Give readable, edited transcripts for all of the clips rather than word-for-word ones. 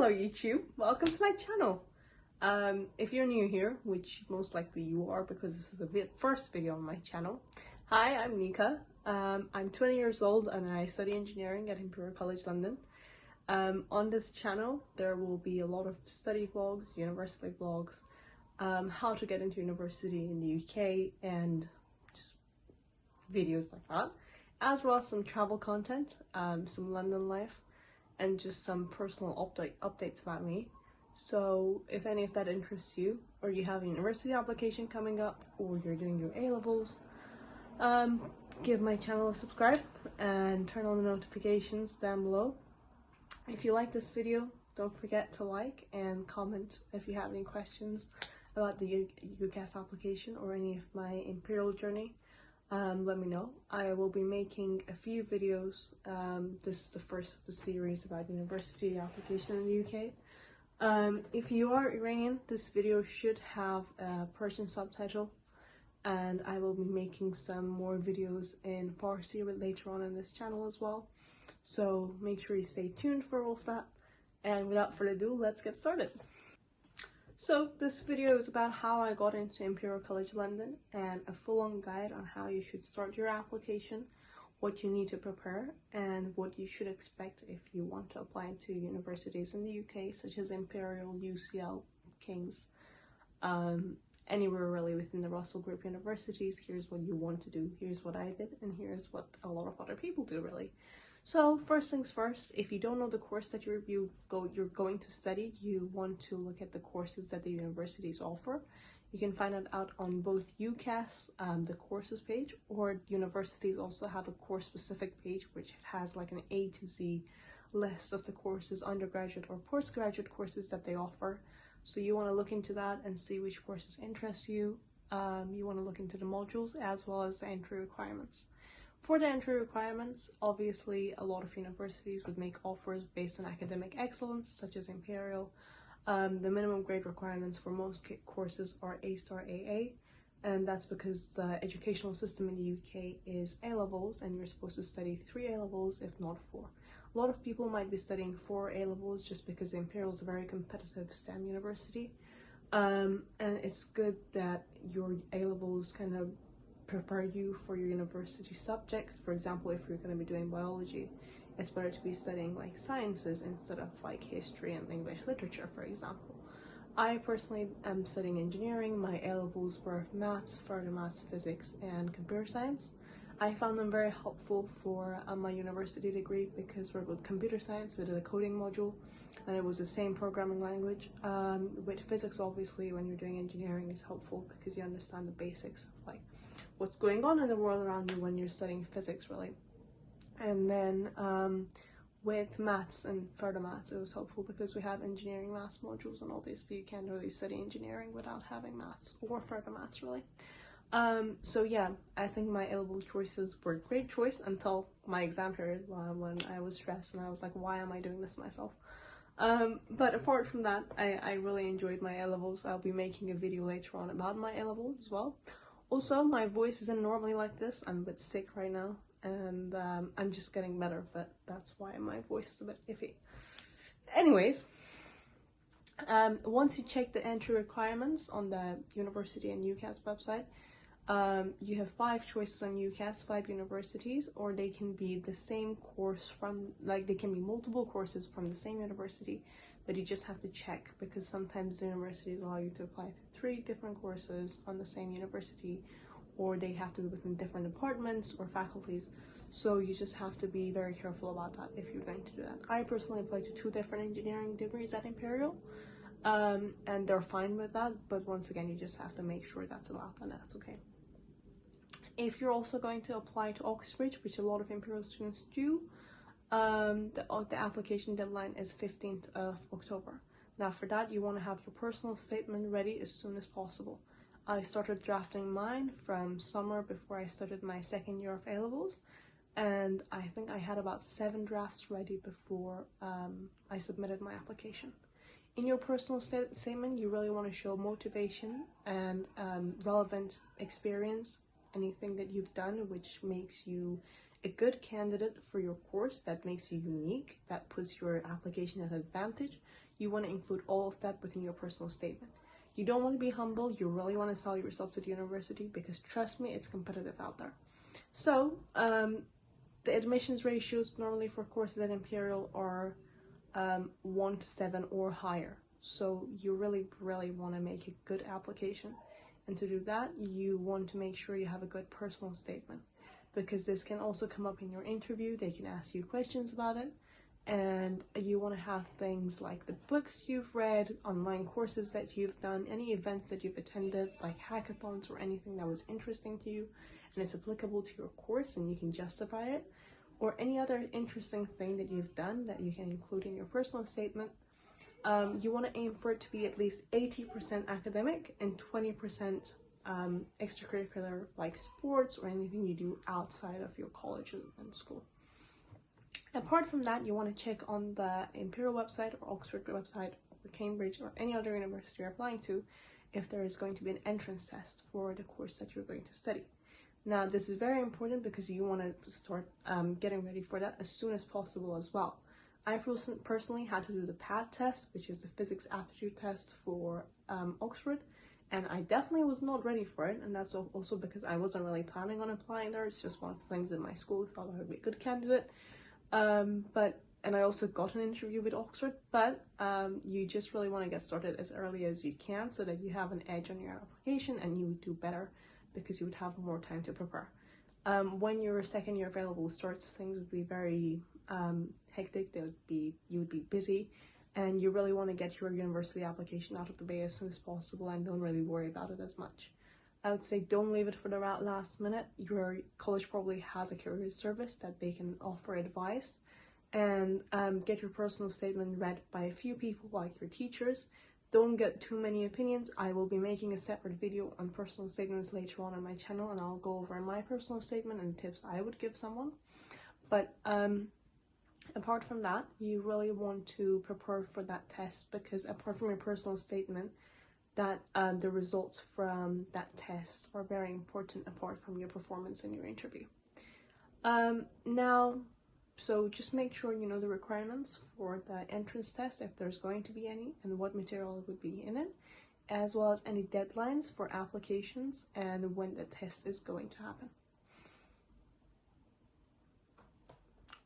Hello YouTube, welcome to my channel. If you're new here, which most likely you are because this is the first video on my channel. Hi, I'm Neeka. I'm 20 years old and I study engineering at Imperial College London. On this channel there will be a lot of study vlogs, university vlogs, how to get into university in the UK and just videos like that, as well as some travel content, some London life, and just some personal updates about me. So if any of that interests you, or you have a university application coming up, or you're doing your A-levels, give my channel a subscribe and turn on the notifications down below. If you like this video, don't forget to like and comment if you have any questions about the UCAS application or any of my Imperial journey. Let me know. I will be making a few videos. This is the first of the series about university application in the UK. If you are Iranian, this video should have a Persian subtitle, and I will be making some more videos in Farsi later on in this channel as well. So make sure you stay tuned for all of that. And without further ado, let's get started. So this video is about how I got into Imperial College London and a full-on guide on how you should start your application, what you need to prepare, and what you should expect if you want to apply to universities in the UK, such as Imperial, UCL, King's, anywhere really within the Russell Group universities. Here's what you want to do, here's what I did, and here's what a lot of other people do really. So first things first, if you don't know the course that you're going to study, you want to look at the courses that the universities offer. You can find it out on both UCAS, the courses page, or universities also have a course specific page which has like an A to Z list of the courses, undergraduate or postgraduate courses that they offer. So you want to look into that and see which courses interest you. You want to look into the modules as well as the entry requirements. For the entry requirements, obviously a lot of universities would make offers based on academic excellence, such as Imperial. The minimum grade requirements for most courses are A-star AA, and that's because the educational system in the UK is A-levels, and you're supposed to study 3 A-levels, if not 4. A lot of people might be studying 4 A-levels just because Imperial is a very competitive STEM university, and it's good that your A-levels kind of prepare you for your university subject. For example, if you're going to be doing biology, it's better to be studying like sciences instead of like history and English literature, for example. I personally am studying engineering. My A-levels were maths, further maths, physics, and computer science. I found them very helpful for my university degree because with computer science we did a coding module and it was the same programming language. With physics, obviously, when you're doing engineering, is helpful because you understand the basics of like what's going on in the world around you when you're studying physics, really. And then with maths and further maths, it was helpful because we have engineering maths modules, and obviously you can't really study engineering without having maths or further maths, really. So yeah, I think my A-level choices were a great choice until my exam period when I was stressed and I was like, why am I doing this to myself? But apart from that, I really enjoyed my A-levels. I'll be making a video later on about my A-levels as well. Also, my voice isn't normally like this. I'm a bit sick right now, and I'm just getting better, but that's why my voice is a bit iffy. Anyways, once you check the entry requirements on the university and UCAS website, you have 5 choices on UCAS, 5 universities, or they can be the same course from, like, they can be multiple courses from the same university, but you just have to check because sometimes the universities allow you to apply to 3 different courses on the same university, or they have to be within different departments or faculties. So you just have to be very careful about that if you're going to do that. I personally applied to 2 different engineering degrees at Imperial, and they're fine with that, but once again, you just have to make sure that's allowed, and that's okay. If you're also going to apply to Oxbridge, which a lot of Imperial students do, the application deadline is 15th of October. Now for that, you want to have your personal statement ready as soon as possible. I started drafting mine from summer before I started my 2nd year of A-levels, and I think I had about 7 drafts ready before I submitted my application. In your personal statement, you really want to show motivation and relevant experience, anything that you've done which makes you a good candidate for your course that makes you unique, that puts your application at an advantage, you want to include all of that within your personal statement. You don't want to be humble, you really want to sell yourself to the university, because trust me, it's competitive out there. So the admissions ratios normally for courses at Imperial are 1 to 7 or higher. So you really want to make a good application. And to do that, you want to make sure you have a good personal statement, because this can also come up in your interview. They can ask you questions about it. And you want to have things like the books you've read, online courses that you've done, any events that you've attended, like hackathons or anything that was interesting to you and it's applicable to your course and you can justify it, or any other interesting thing that you've done that you can include in your personal statement. You want to aim for it to be at least 80% academic and 20% extracurricular, like sports or anything you do outside of your college and school. Apart from that, you want to check on the Imperial website or Oxford website or Cambridge or any other university you're applying to if there is going to be an entrance test for the course that you're going to study. Now, this is very important because you want to start getting ready for that as soon as possible as well. I personally had to do the PAT test, which is the physics aptitude test for Oxford, and I definitely was not ready for it, and that's also because I wasn't really planning on applying there. It's just one of the things in my school thought I would be a good candidate. And I also got an interview with Oxford, but you just really want to get started as early as you can so that you have an edge on your application and you would do better because you would have more time to prepare. When your second year available starts, things would be very hectic. You would be busy, and you really want to get your university application out of the way as soon as possible and don't really worry about it as much. I would say don't leave it for the last minute. Your college probably has a career service that they can offer advice, and get your personal statement read by a few people like your teachers. Don't get too many opinions. I will be making a separate video on personal statements later on my channel, and I'll go over my personal statement and tips I would give someone. But apart from that, you really want to prepare for that test, because apart from your personal statement, that the results from that test are very important apart from your performance in your interview. So just make sure you know the requirements for the entrance test, if there's going to be any, and what material would be in it, as well as any deadlines for applications and when the test is going to happen.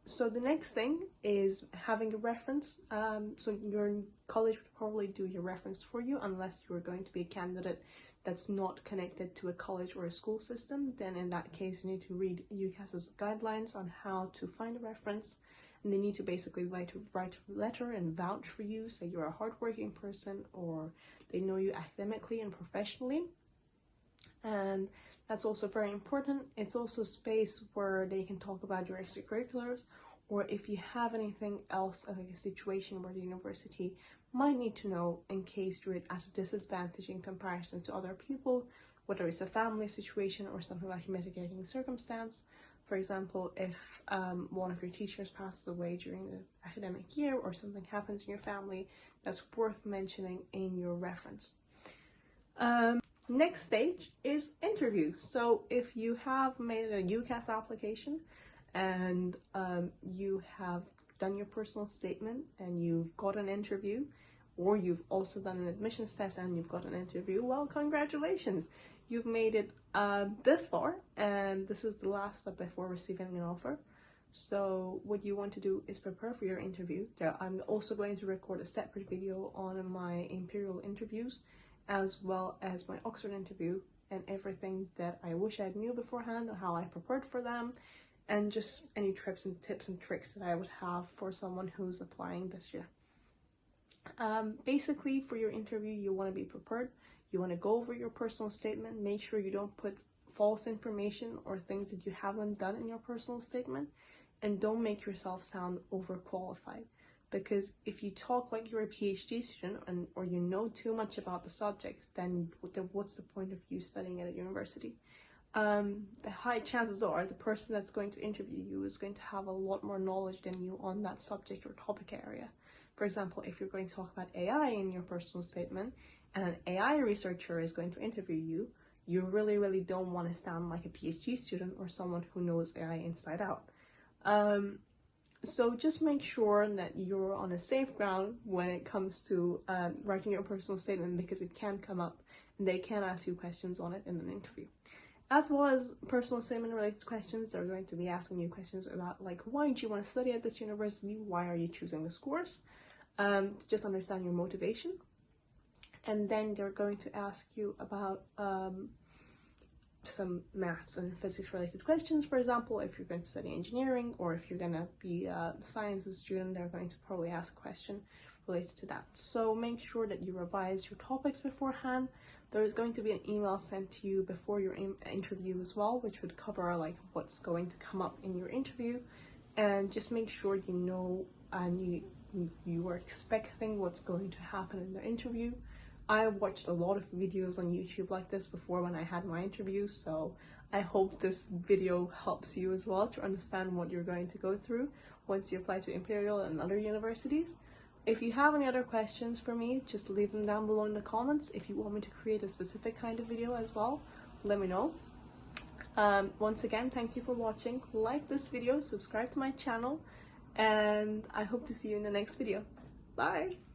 So the next thing is having a reference. So your college would probably do your reference for you, unless you're going to be a candidate that's not connected to a college or a school system. Then in that case, you need to read UCAS's guidelines on how to find a reference, and they need to basically write a letter and vouch for you, say you're a hardworking person, or they know you academically and professionally. And that's also very important. It's also a space where they can talk about your extracurriculars, or if you have anything else, like a situation where the university might need to know in case you're at a disadvantage in comparison to other people, whether it's a family situation or something like a mitigating circumstance. For example, if one of your teachers passes away during the academic year or something happens in your family, that's worth mentioning in your reference. Next stage is interview. So if you have made a UCAS application and you have done your personal statement and you've got an interview, or you've also done an admissions test and you've got an interview, well, congratulations, you've made it this far, and this is the last step before receiving an offer. So what you want to do is prepare for your interview. I'm also going to record a separate video on my Imperial interviews, as well as my Oxford interview, and everything that I wish I knew beforehand, how I prepared for them, and just any tips and tricks that I would have for someone who's applying this year. Basically, for your interview, you want to be prepared. You want to go over your personal statement. Make sure you don't put false information or things that you haven't done in your personal statement, and don't make yourself sound overqualified. Because if you talk like you're a PhD student or you know too much about the subject, then what's the point of you studying at a university? The high chances are the person that's going to interview you is going to have a lot more knowledge than you on that subject or topic area. For example, if you're going to talk about AI in your personal statement and an AI researcher is going to interview you, You really don't want to sound like a PhD student or someone who knows AI inside out. So just make sure that you're on a safe ground when it comes to writing your personal statement, because it can come up and they can ask you questions on it in an interview. As well as personal statement related questions, they're going to be asking you questions about like, why do you want to study at this university? Why are you choosing this course? To just understand your motivation. And then they're going to ask you about some maths and physics related questions. For example, if you're going to study engineering or if you're going to be a sciences student, they're going to probably ask a question related to that. So make sure that you revise your topics beforehand. There's going to be an email sent to you before your interview as well, which would cover like what's going to come up in your interview, and just make sure you know and you are expecting what's going to happen in the interview. I watched a lot of videos on YouTube like this before when I had my interview, so I hope this video helps you as well to understand what you're going to go through once you apply to Imperial and other universities. If you have any other questions for me, just leave them down below in the comments. If you want me to create a specific kind of video as well, let me know. Once again, thank you for watching. Like this video, subscribe to my channel, and I hope to see you in the next video. Bye!